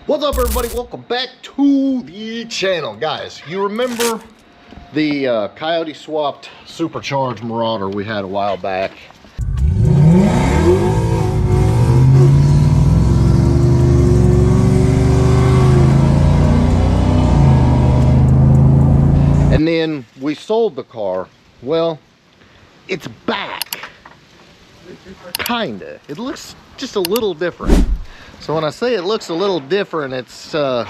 What's up, everybody? Welcome back to the channel. Guys, you remember the Coyote swapped supercharged Marauder we had a while back? And then we sold the car. Well, it's back. Kinda. It looks just a little different. So when I say it looks a little different, it's not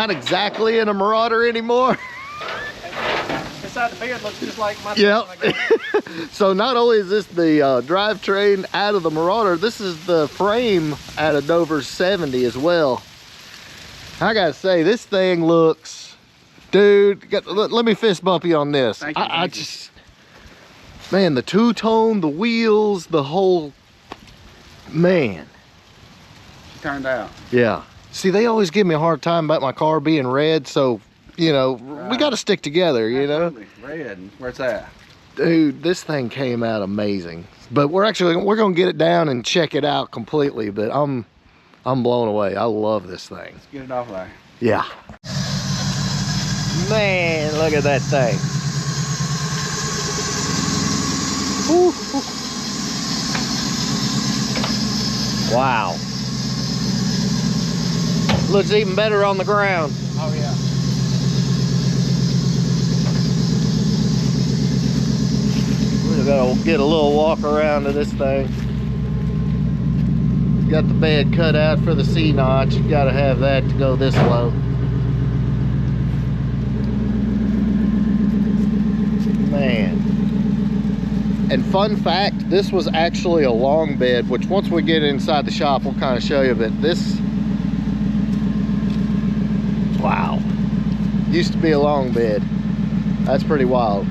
exactly in a Marauder anymore. Inside the bed looks just like my. Yep. So not only is this the drivetrain out of the Marauder, this is the frame out of Dover's 70 as well. I gotta say, this thing looks, dude, let me fist bump you on this. Thank you, I just, man, the two-tone, the wheels, the whole, man. Turned out. Yeah. See, they always give me a hard time about my car being red, so, you know, Right. we got to stick together, you know? Red. Where's that? Dude, this thing came out amazing. But we're going to get it down and check it out completely, but I'm blown away. I love this thing. Let's get it off there. Yeah. Man, look at that thing. Woo. Wow. Looks even better on the ground. Oh yeah. We gotta get a little walk around of this thing. Got the bed cut out for the C-notch. You gotta have that to go this low. Man. And fun fact, this was actually a long bed, which once we get inside the shop, we'll kind of show you, but this, wow, used to be a long bed. That's pretty wild.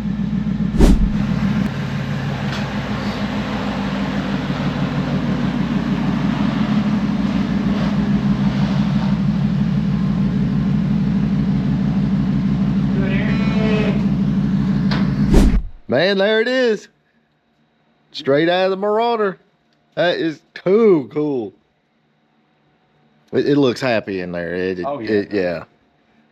Man, there it is. Straight out of the Marauder. That is too cool. It looks happy in there. Oh, yeah. Yeah.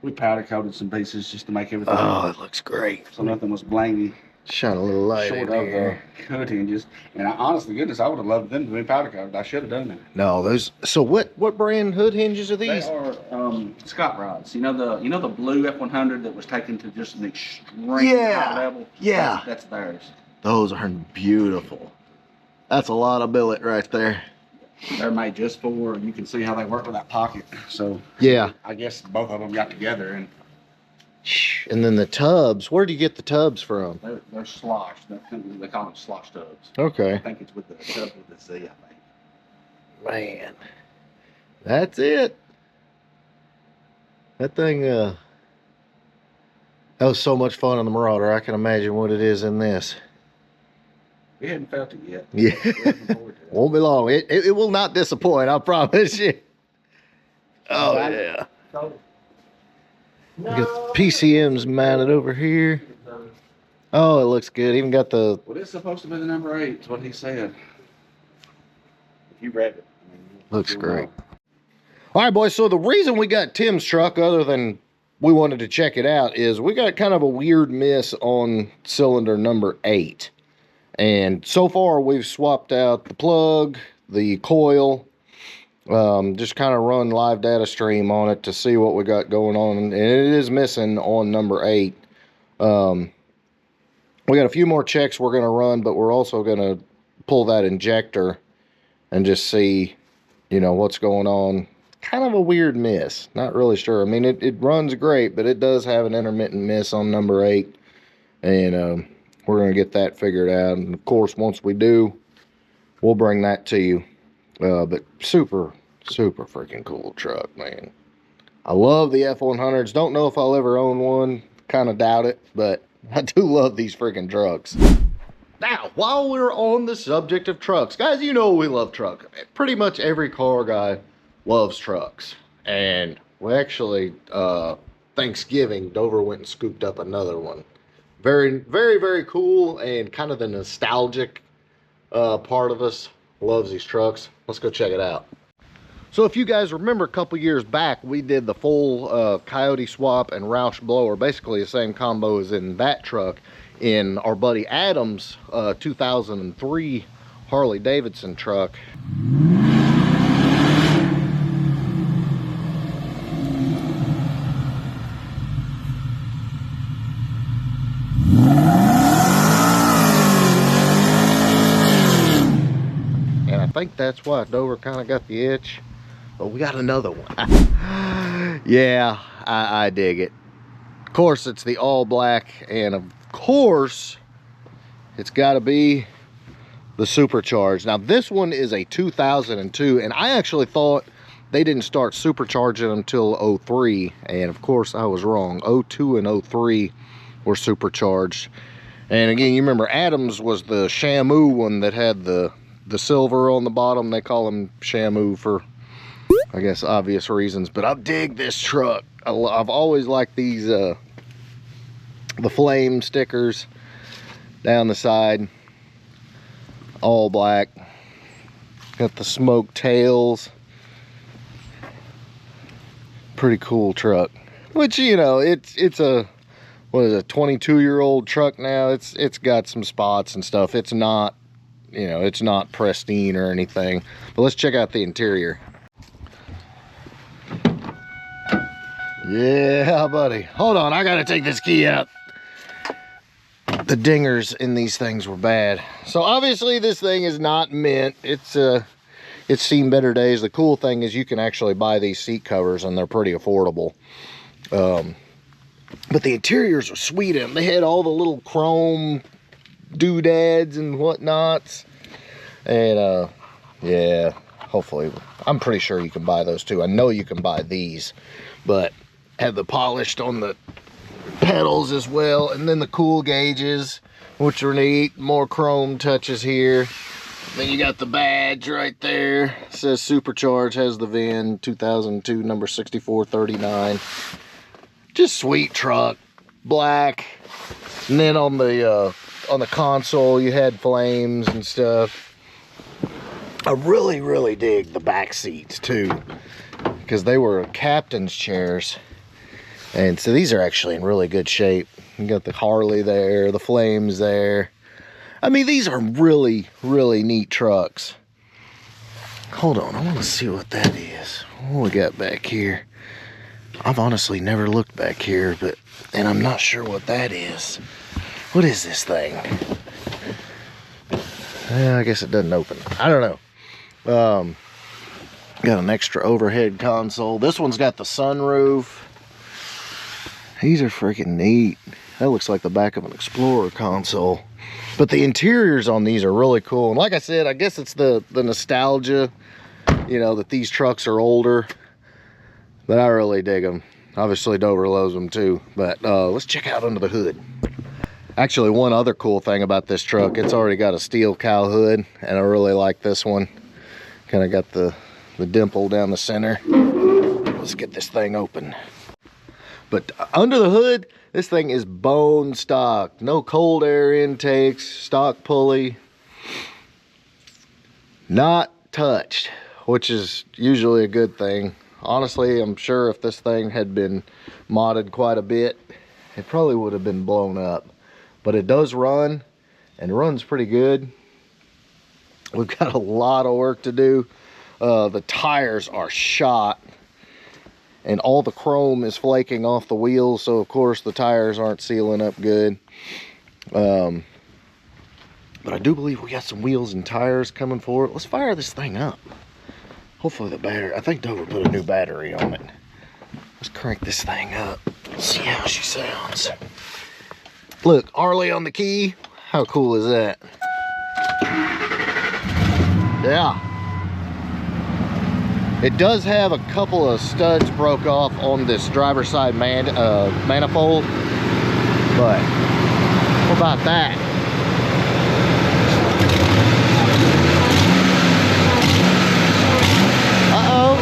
We powder coated some pieces just to make everything. Oh, it looks great. So nothing was blangy. Shine a little light Short in of here. the cut hinges. And honestly, goodness, I would have loved them to be powder coated. I should have done that. No, those. So what brand hood hinges are these? They are Scott rods. You know the blue F100 that was taken to just an extreme high level. Yeah. That's theirs. Those are beautiful. That's a lot of billet right there. They're made just for. You can see how they work with that pocket. So Yeah. I guess both of them got together and And then the tubs. Where do you get the tubs from? they're sloshed. They call them slosh tubs. Okay. I think it's with the tubs with the Z. I think. Man, that's it. That thing, that was so much fun on the Marauder. I can imagine what it is in this. We hadn't felt it yet. Yeah. We're looking forward to it. Won't be long. It will not disappoint, I promise you. Oh, yeah. We got the PCMs mounted over here. Oh, it looks good. Even got the... Well, it's supposed to be the number 8. Is what he said. If you read it. I mean, Looks great. All right, boys. So the reason we got Tim's truck, other than we wanted to check it out, is we got kind of a weird miss on cylinder number 8. And so far, we've swapped out the plug, the coil, just kind of run live data stream on it to see what we got going on. And it is missing on number 8. We got a few more checks we're going to run, but we're also going to pull that injector and just see, you know, what's going on. Kind of a weird miss. Not really sure. I mean, it runs great, but it does have an intermittent miss on number 8. And we're going to get that figured out. And, of course, once we do, we'll bring that to you. But super, super freaking cool truck, man. I love the F100s. Don't know if I'll ever own one. Kind of doubt it, but I do love these freaking trucks. Now, while we're on the subject of trucks, guys, you know we love trucks. Pretty much every car guy loves trucks. And we actually, Thanksgiving, Dover went and scooped up another one. Very, very, very cool, and kind of the nostalgic part of us loves these trucks. Let's go check it out. So if you guys remember a couple years back, we did the full Coyote swap and Roush blower, basically the same combo as in that truck, in our buddy Adam's 2003 Harley-Davidson truck. And I think that's why Dover kind of got the itch. But we got another one. Yeah, I dig it. Of course, it's the all black, and of course, it's got to be the Supercharged. Now, this one is a 2002, and I actually thought they didn't start supercharging until 03, and of course, I was wrong. 02 and 03 were supercharged. And again, you remember Adams was the Shamu one that had the silver on the bottom. They call them Shamu for, I guess, obvious reasons. But I dig this truck. I've always liked these the flame stickers down the side, all black. Got the smoke tails. Pretty cool truck. Which, you know, it's a, what is it, 22-year-old truck now. It's got some spots and stuff. It's not, you know, it's not pristine or anything. But let's check out the interior. Yeah, buddy. Hold on, I gotta take this key out. The dingers in these things were bad. So obviously this thing is not mint. It's seen better days. The cool thing is you can actually buy these seat covers and they're pretty affordable. But the interiors are sweet. And they had all the little chrome doodads and whatnots. And yeah, hopefully, I'm pretty sure you can buy those too. I know you can buy these, but have the polished on the pedals as well. And then the cool gauges, which are neat. More chrome touches here. Then you got the badge right there. It says Supercharged, has the VIN 2002 number 6439. Just sweet truck, black. And then on the console you had flames and stuff. I really dig the back seats too, because they were captain's chairs. And so these are actually in really good shape. You got the Harley there, the flames there. I mean, these are really neat trucks. Hold on, I want to see what that is. What we got back here? I've honestly never looked back here, and I'm not sure what that is. What is this thing? I guess it doesn't open. I don't know. Got an extra overhead console. This one's got the sunroof. These are freaking neat. That looks like the back of an Explorer console. But the interiors on these are really cool. And like I said, I guess it's the nostalgia, you know, that these trucks are older. But I really dig them. Obviously, Dover loves them too. But let's check out under the hood. Actually, one other cool thing about this truck, it's already got a steel cowl hood. And I really like this one. Kind of got the dimple down the center. Let's get this thing open. But under the hood, this thing is bone stock. No cold air intakes, stock pulley. Not touched, which is usually a good thing. Honestly, I'm sure if this thing had been modded quite a bit, it probably would have been blown up. But it does run, and runs pretty good. We've got a lot of work to do. The tires are shot. And all the chrome is flaking off the wheels, so of course the tires aren't sealing up good. But I do believe we got some wheels and tires coming for it. Let's fire this thing up. Hopefully the battery, I think Dover put a new battery on it. Let's crank this thing up. See how she sounds. Look, Harley on the key. How cool is that? Yeah. It does have a couple of studs broke off on this driver's side manifold, but what about that? Uh-oh.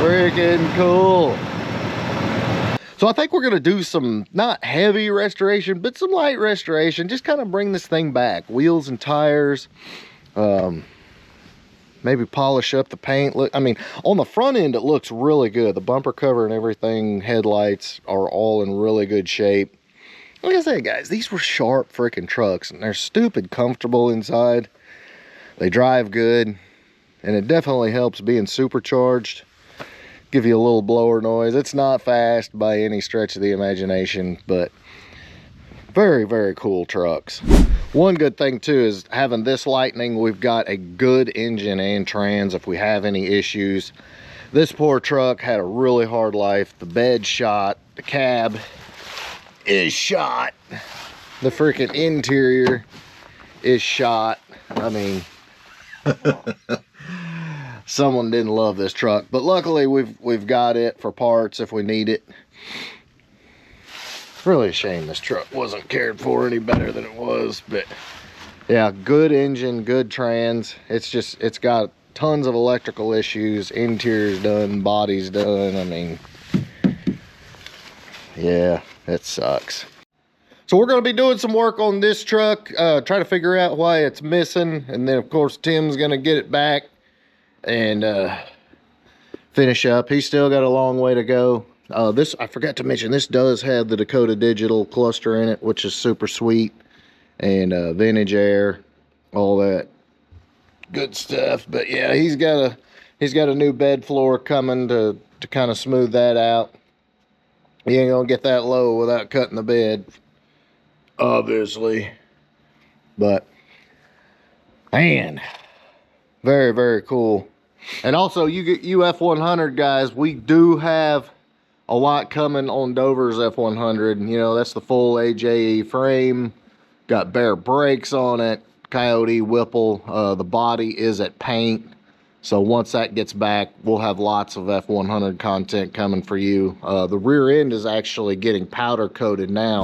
Freaking cool. So I think we're going to do some, not heavy restoration, but some light restoration. Just kind of bring this thing back. Wheels and tires. Maybe polish up the paint. Look, I mean, on the front end, it looks really good. The bumper cover and everything, headlights are all in really good shape. Like I said, guys, these were sharp freaking trucks, and they're stupid comfortable inside. They drive good, and it definitely helps being supercharged. Give you a little blower noise. It's not fast by any stretch of the imagination, but very, very cool trucks. One good thing too is having this Lightning, we've got a good engine and trans if we have any issues. This poor truck had a really hard life. The bed's shot, the cab is shot, the freaking interior is shot. I mean, someone didn't love this truck, but luckily we've got it for parts if we need it. Really a shame this truck wasn't cared for any better than it was, but yeah, good engine, good trans. It's got tons of electrical issues. Interior's done, body's done. I mean, yeah, it sucks. So we're going to be doing some work on this truck, try to figure out why it's missing, and then of course Tim's going to get it back and finish up. He's still got a long way to go. This, I forgot to mention, this does have the Dakota Digital cluster in it, which is super sweet, and vintage air, all that good stuff. But yeah, he's got a new bed floor coming to kind of smooth that out. He ain't gonna get that low without cutting the bed, obviously. But man, very, very cool. And also, you F100 guys, we do have a lot coming on Dover's F100. You know, that's the full AJE frame, got bare brakes on it, Coyote, Whipple. The body is at paint, so once that gets back, we'll have lots of F100 content coming for you. The rear end is actually getting powder coated now.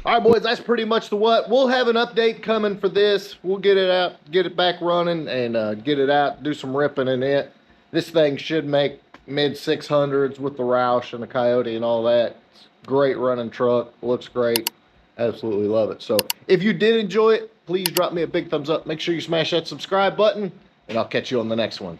All right, boys, that's pretty much the what. We'll have an update coming for this. We'll get it out, get it back running, and get it out, do some ripping in it. This thing should make mid 600s with the Roush and the Coyote and all that. It's a great running truck, looks great, absolutely love it. So if you did enjoy it, please drop me a big thumbs up. Make sure you smash that subscribe button, and I'll catch you on the next one.